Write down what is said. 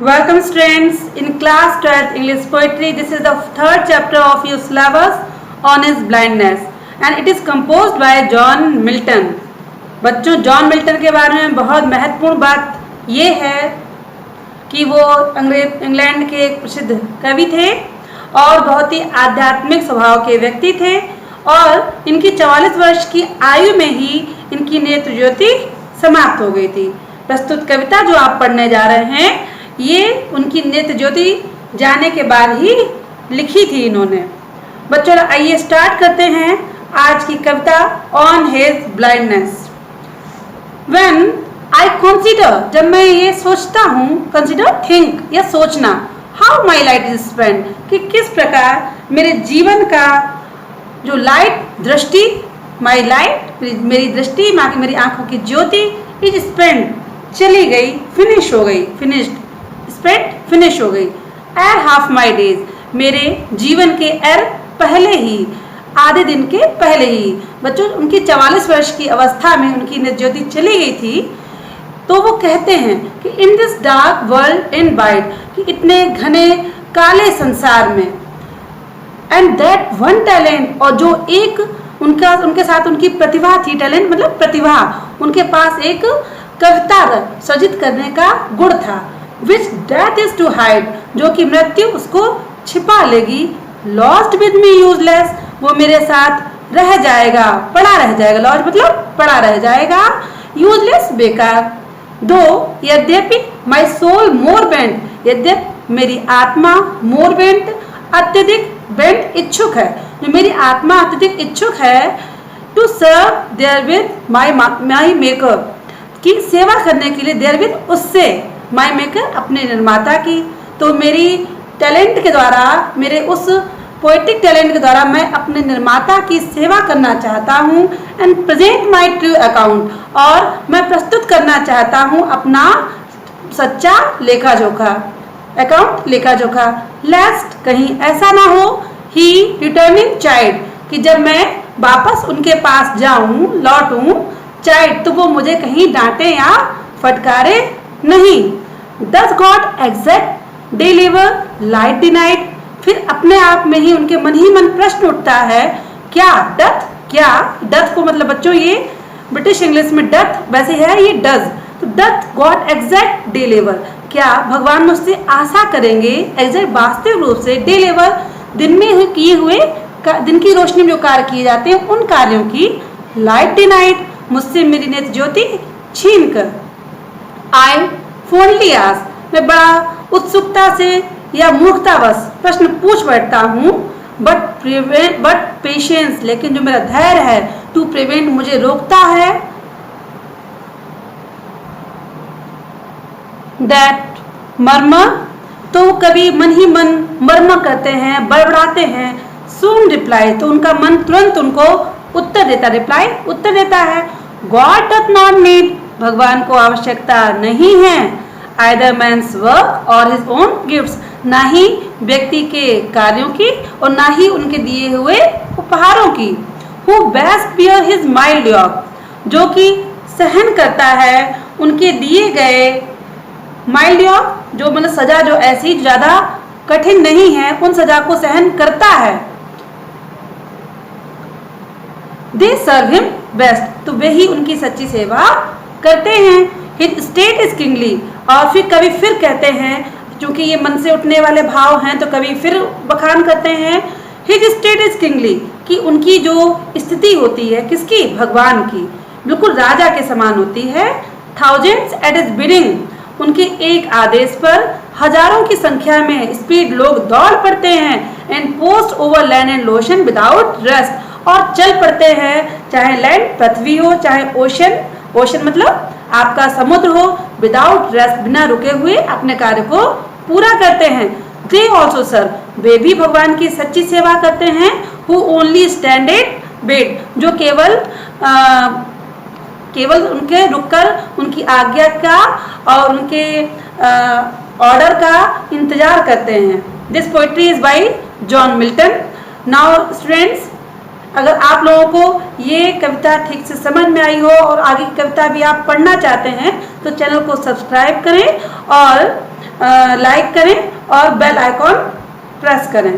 Welcome students in class 12th English poetry. This is the third chapter of your syllabus on his blindness and it is composed by John Milton. बच्चों John Milton के बारे में बहुत महत्वपूर्ण बात ये है कि वो इंग्लैंड के एक प्रसिद्ध कवि थे और बहुत ही आध्यात्मिक स्वभाव के व्यक्ति थे और इनकी 44 वर्ष की आयु में ही इनकी नेत्र ज्योति समाप्त हो गई थी। प्रस्तुत कविता जो आप पढ़ने जा रहे हैं ये उनकी नेत्र ज्योति जाने के बाद ही लिखी थी इन्होंने। बच्चों आइए स्टार्ट करते हैं आज की कविता on his blindness. When I consider, जब मैं ये सोचता हूँ, consider थिंक या सोचना, how my light is spent, कि किस प्रकार मेरे जीवन का जो लाइट दृष्टि my light मेरी दृष्टि मेरी आंखों की ज्योति is spent चली गई, फिनिश हो गई, फिनिश्ड स्पेंट फिनिश हो गई। एर हाफ माई डेज मेरे जीवन के एर पहले ही आधे दिन के पहले ही। बच्चों उनकी 44 वर्ष की अवस्था में उनकी नेत्र ज्योति चली गई थी तो वो कहते हैं कि in this dark world in wide, कि इतने घने काले संसार में एंड दैट वन टैलेंट, और जो एक उनके साथ उनकी प्रतिभा थी, टैलेंट मतलब प्रतिभा, उनके पास एक कविता सृजित करने का गुण था। विच डेथ इज टू हाइड, जो कि मृत्यु उसको छिपा लेगी। लॉस्ट विद मी यूजलेस, वो मेरे साथ रह जाएगा, पड़ा रह जाएगा। लॉस्ट मतलब पड़ा रह जाएगा, यूजलेस बेकार। दो यद्यपि माई सोल मोर बेंट, यद्यपि मेरी आत्मा मोर बेंट अत्यधिक बेंट इच्छुक है, जो मेरी आत्मा अत्यधिक इच्छुक है to serve there with my maker, की सेवा करने के लिए, देयर विद उससे, माई मेकर अपने निर्माता की। तो मेरी टैलेंट के द्वारा, मेरे उस पोएटिक टैलेंट के द्वारा मैं अपने निर्माता की सेवा करना चाहता हूँ। And present my true account, और मैं प्रस्तुत करना चाहता हूँ अपना सच्चा लेखा जोखा, अकाउंट लेखा जोखा। लेस्ट कहीं ऐसा ना हो, ही रिटर्निंग चाइल्ड, कि जब मैं वापस उनके पास जाऊँ, लौटूँ, चाइल्ड तो वो मुझे कहीं डांटे या फटकारे नहीं। दस God exact deliver light the night, फिर अपने आप में ही उनके मन ही मन प्रश्न उठता है, क्या डथ, क्या डथ को मतलब बच्चों ये ब्रिटिश इंग्लिश में डथ वैसे है ये डज, तो डथ गॉड एग्जैक्ट डिलीवर, क्या भगवान मुझसे आशा करेंगे एग्जैक्ट वास्तविक रूप से डिलीवर दिन में किए हुए दिन की रोशनी में जो कार्य किए जाते हैं उन कार्यों की, लाइट द नाइट मुझसे मेरी नेत्र ज्योति छीन कर। आई फोनली आस्क, मैं बड़ा उत्सुकता से या मूर्खतावश प्रश्न पूछ बैठता हूँ। बट पेशेंस, लेकिन जो मेरा धैर्य है, टू प्रिवेंट मुझे रोकता है। दैट मर्मर, तो कभी मन ही मन मर्मर करते हैं, बड़बड़ाते हैं। सून रिप्लाई, तो उनका मन तुरंत उनको उत्तर देता, रिप्लाई उत्तर देता है। गॉड डथ नॉट नीड, भगवान को आवश्यकता नहीं है। आइदर मैन्स वर्क और हिज ओन गिफ्ट्स, ना ही व्यक्ति के कार्यों की और ना ही उनके दिए हुए उपहारों की। Who best bear his mild yoke, जो कि सहन करता है उनके दिए गए माइल्ड योक, जो मतलब सजा जो ऐसी ज्यादा कठिन नहीं है, उन सजा को सहन करता है। दे सर्व हिम बेस्ट, तो वे ही उनकी सच्ची सेवा करते हैं। हिज स्टेट इज किंगली, और फिर कभी फिर कहते हैं, क्योंकि ये मन से उठने वाले भाव हैं तो कभी फिर बखान करते हैं। हिज स्टेट इज किंगली, कि उनकी जो स्थिति होती है किसकी, भगवान की, बिल्कुल राजा के समान होती है। थाउजेंड्स एट हिज बिडिंग, उनके एक आदेश पर हजारों की संख्या में स्पीड लोग दौड़ पड़ते हैं। And post over land and ocean without rest, और चल पड़ते हैं, चाहे लैंड पृथ्वी हो, चाहे ओशन, ओशन मतलब आपका समुद्र हो, विदाउट रेस्ट बिना रुके हुए अपने कार्य को पूरा करते हैं। दे ऑल्सो सर्व, वे भी भगवान की सच्ची सेवा करते हैं। हु ओनली स्टैंडेड वेट, जो केवल उनके रुककर उनकी आज्ञा का और उनके ऑर्डर का इंतजार करते हैं। This poetry is by John Milton. Now students, अगर आप लोगों को ये कविता ठीक से समझ में आई हो और आगे की कविता भी आप पढ़ना चाहते हैं तो चैनल को सब्सक्राइब करें और लाइक करें और बेल आइकॉन प्रेस करें।